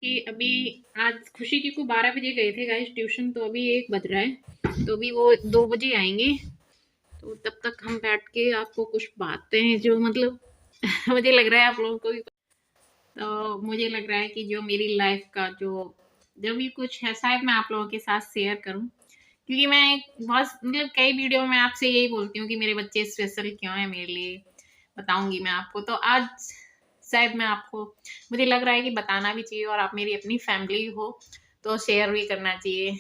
कि अभी आज खुशी की को 12 बजे गए थे गाइस ट्यूशन, तो अभी 1 बज रहा है, तो अभी वो 2 बजे आएंगे। तो तब तक हम बैठ के आपको कुछ बातें जो मतलब मुझे लग रहा है आप लोगों को भी, तो मुझे लग रहा है कि जो मेरी लाइफ का जो भी कुछ है शायद मैं आप लोगों के साथ शेयर करूं, क्योंकि मैं बहुत मतलब कई वीडियो में आपसे यही बोलती हूँ कि मेरे बच्चे स्पेशल क्यों है मेरे लिए, बताऊंगी मैं आपको। तो आज शायद मैं आपको, मुझे लग रहा है कि बताना भी चाहिए और आप मेरी अपनी फैमिली हो तो शेयर भी करना चाहिए।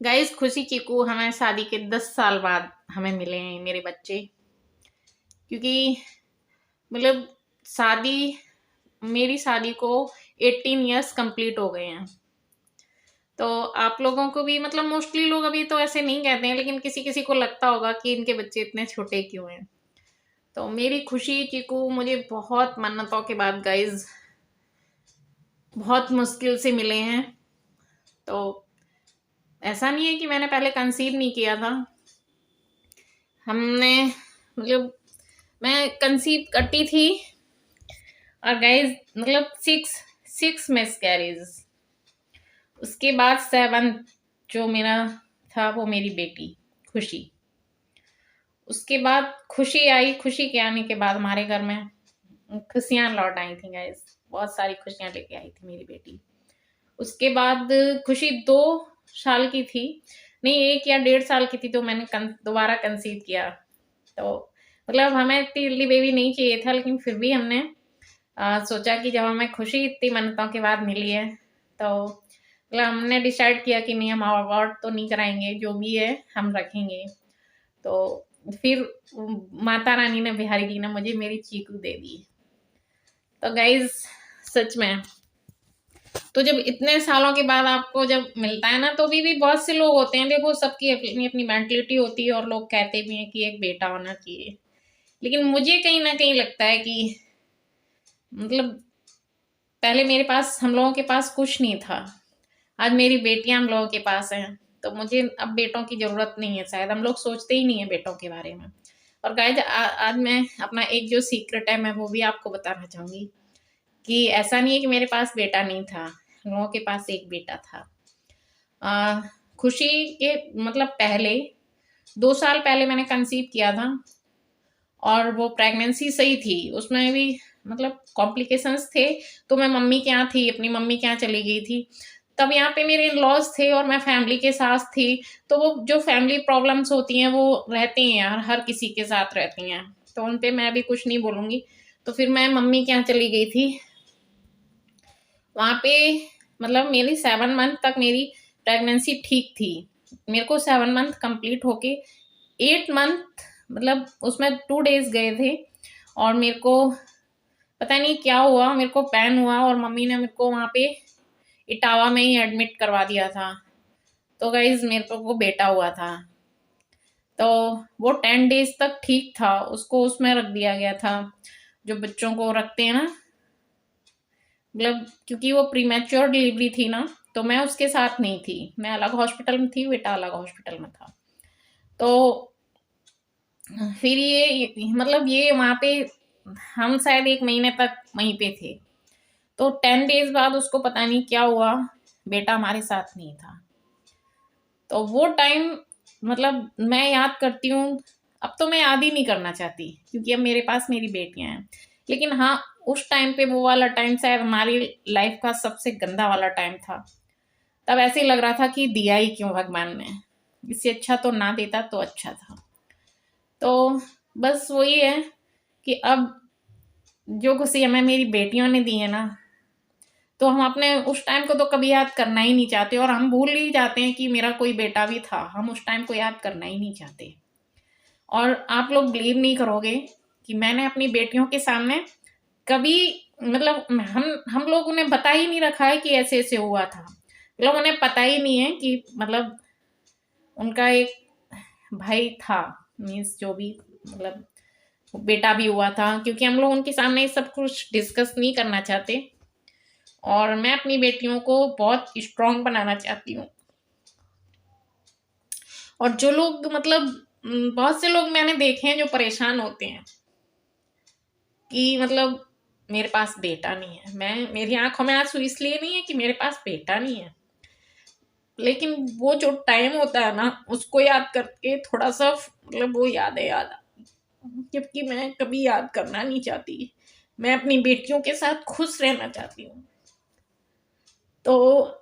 गाइस खुशी चीकू हमें शादी के 10 साल बाद हमें मिले हैं मेरे बच्चे, क्योंकि मतलब शादी मेरी शादी को 18 इयर्स कंप्लीट हो गए हैं। तो आप लोगों को भी मतलब मोस्टली लोग अभी तो ऐसे नहीं कहते हैं, लेकिन किसी किसी को लगता होगा कि इनके बच्चे इतने छोटे क्यों हैं। तो मेरी खुशी चीकू मुझे बहुत मन्नतों के बाद गाइज बहुत मुश्किल से मिले हैं। तो ऐसा नहीं है कि मैंने पहले कंसीव नहीं किया था, हमने मतलब मैं कंसीव करती थी। और गाइज मतलब सिक्स सिक्स मिसकैरेज, उसके बाद 7 जो मेरा था वो मेरी बेटी खुशी। उसके बाद खुशी आई, खुशी के आने के बाद हमारे घर में खुशियां लौट आई थी गाइस, बहुत सारी खुशियां लेके आई थी मेरी बेटी। उसके बाद खुशी 2 साल की थी, नहीं 1 या 1.5 साल की थी, तो मैंने दोबारा कंसीव किया। तो मतलब हमें इतनी जल्दी बेबी नहीं चाहिए था, लेकिन फिर भी हमने सोचा कि जब हमें खुशी इतनी मन्नतों के बाद मिली है, तो मतलब हमने डिसाइड किया कि नहीं हम अबॉर्ट तो नहीं कराएंगे, जो भी है हम रखेंगे। तो फिर माता रानी ने, बिहारी जी ने मुझे मेरी चीकू दे दी। तो गाइज सच में, तो जब इतने सालों के बाद आपको जब मिलता है ना, तो भी बहुत से लोग होते हैं, देखो सबकी अपनी अपनी मेंटलिटी होती है और लोग कहते भी हैं कि एक बेटा होना चाहिए। लेकिन मुझे कहीं ना कहीं लगता है कि मतलब पहले मेरे पास, हम लोगों के पास कुछ नहीं था, आज मेरी बेटियां हम लोगों के पास हैं, तो मुझे अब बेटों की जरूरत नहीं है। शायद हम लोग सोचते ही नहीं है बेटों के बारे में। और गाइज आज मैं अपना एक जो सीक्रेट है मैं वो भी आपको बताना चाहूंगी कि ऐसा नहीं है कि मेरे पास बेटा नहीं था, हम लोगों के पास एक बेटा था। आ, खुशी के मतलब पहले 2 साल पहले मैंने कंसीव किया था, और वो प्रेगनेंसी सही थी, उसमें भी मतलब कॉम्प्लिकेशंस थे। तो मैं मम्मी के यहाँ थी, अपनी मम्मी के यहाँ चली गई थी। तब यहाँ पे मेरे इन लॉज थे और मैं फैमिली के साथ थी। तो वो जो फैमिली प्रॉब्लम्स होती हैं वो रहती हैं यार, हर किसी के साथ रहती हैं, तो उन पे मैं भी कुछ नहीं बोलूँगी। तो फिर मैं मम्मी के यहाँ चली गई थी, वहाँ पे मतलब मेरी 7 मंथ तक मेरी प्रेगनेंसी ठीक थी। मेरे को 7 मंथ कंप्लीट होके 8 मंथ मतलब उसमें 2 डेज गए थे, और मेरे को पता नहीं क्या हुआ, मेरे को पैन हुआ और मम्मी ने मेरे को वहाँ पे इटावा में ही एडमिट करवा दिया था। तो गाइज मेरे को वो बेटा हुआ था। तो वो 10 डेज तक ठीक था, उसको उसमें रख दिया गया था जो बच्चों को रखते हैं ना, मतलब क्योंकि वो प्रीमेच्योर डिलीवरी थी ना, तो मैं उसके साथ नहीं थी, मैं अलग हॉस्पिटल में थी, बेटा अलग हॉस्पिटल में था। तो फिर ये मतलब ये वहाँ पे हम शायद 1 महीने तक वहीं पे थे। तो 10 डेज बाद उसको पता नहीं क्या हुआ, बेटा हमारे साथ नहीं था। तो वो टाइम मतलब मैं याद करती हूँ, अब तो मैं याद ही नहीं करना चाहती क्योंकि अब मेरे पास मेरी बेटियां हैं। लेकिन हाँ, उस टाइम पे वो वाला टाइम शायद हमारी लाइफ का सबसे गंदा वाला टाइम था। तब ऐसे लग रहा था कि दिया ही क्यों भगवान ने, इससे अच्छा तो ना देता तो अच्छा था। तो बस वही है कि अब जो खुशी हमें मेरी बेटियों ने दी है ना, तो हम अपने उस टाइम को तो कभी याद करना ही नहीं चाहते, और हम भूल ही जाते हैं कि मेरा कोई बेटा भी था, हम उस टाइम को याद करना ही नहीं चाहते। और आप लोग बिलीव नहीं करोगे कि मैंने अपनी बेटियों के सामने कभी मतलब हम लोग उन्हें बता ही नहीं रखा है कि ऐसे ऐसे हुआ था, मतलब उन्हें पता ही नहीं है कि मतलब उनका एक भाई था, मीन्स जो भी मतलब बेटा भी हुआ था, क्योंकि हम लोग उनके सामने ये सब कुछ डिस्कस नहीं करना चाहते। और मैं अपनी बेटियों को बहुत स्ट्रांग बनाना चाहती हूँ। और जो लोग मतलब बहुत से लोग मैंने देखे हैं जो परेशान होते हैं कि मतलब मेरे पास बेटा नहीं है। मेरी आंखों में आंसू इसलिए नहीं है कि मेरे पास बेटा नहीं है, लेकिन वो जो टाइम होता है ना, उसको याद करके थोड़ा सा मतलब वो यादें याद आती, जबकि मैं कभी याद करना नहीं चाहती। मैं अपनी बेटियों के साथ खुश रहना चाहती हूँ। तो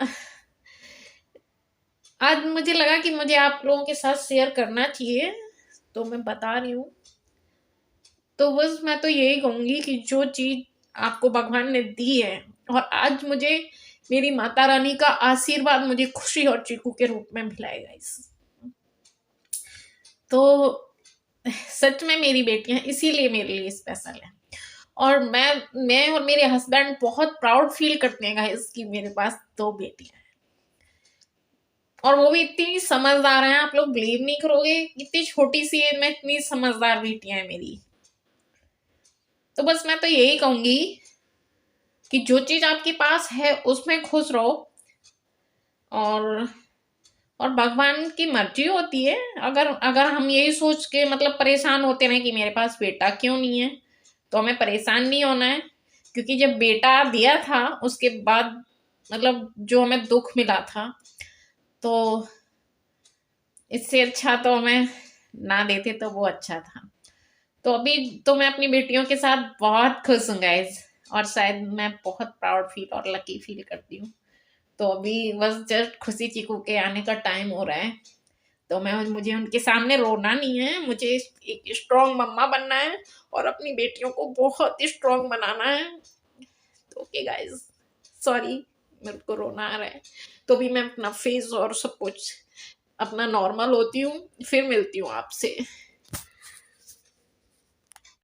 आज मुझे लगा कि मुझे आप लोगों के साथ शेयर करना चाहिए, तो मैं बता रही हूँ। तो बस मैं तो यही कहूंगी कि जो चीज आपको भगवान ने दी है, और आज मुझे मेरी माता रानी का आशीर्वाद मुझे खुशी और चीकू के रूप में मिलाएगा इस, तो सच में मेरी बेटियां इसीलिए मेरे लिए स्पेशल है। और मैं और मेरे हस्बैंड बहुत प्राउड फील करते हैं गाइस कि मेरे पास 2 बेटियां हैं, और वो भी इतनी समझदार हैं, आप लोग बिलीव नहीं करोगे, इतनी छोटी सी एज में इतनी समझदार बेटियां हैं मेरी। तो बस मैं तो यही कहूंगी कि जो चीज आपके पास है उसमें खुश रहो, और भगवान की मर्जी होती है। अगर अगर हम यही सोच के मतलब परेशान होते रहे कि मेरे पास बेटा क्यों नहीं है, तो हमें परेशान नहीं होना है, क्योंकि जब बेटा दिया था उसके बाद मतलब जो हमें दुख मिला था, तो इससे अच्छा तो हमें ना देते तो वो अच्छा था। तो अभी तो मैं अपनी बेटियों के साथ बहुत खुश हूँ गाइज, और शायद मैं बहुत प्राउड फील और लकी फील करती हूँ। तो अभी बस जस्ट खुशी चीकू के आने का टाइम हो रहा है, तो मुझे उनके सामने रोना नहीं है, मुझे एक स्ट्रॉन्ग मम्मा बनना है और अपनी बेटियों को बहुत ही स्ट्रॉन्ग बनाना है। तो ओके गाइज, सॉरी मेरे को रोना आ रहा है। तो भी मैं अपना फेस और सब कुछ अपना नॉर्मल होती हूँ, फिर मिलती हूँ आपसे।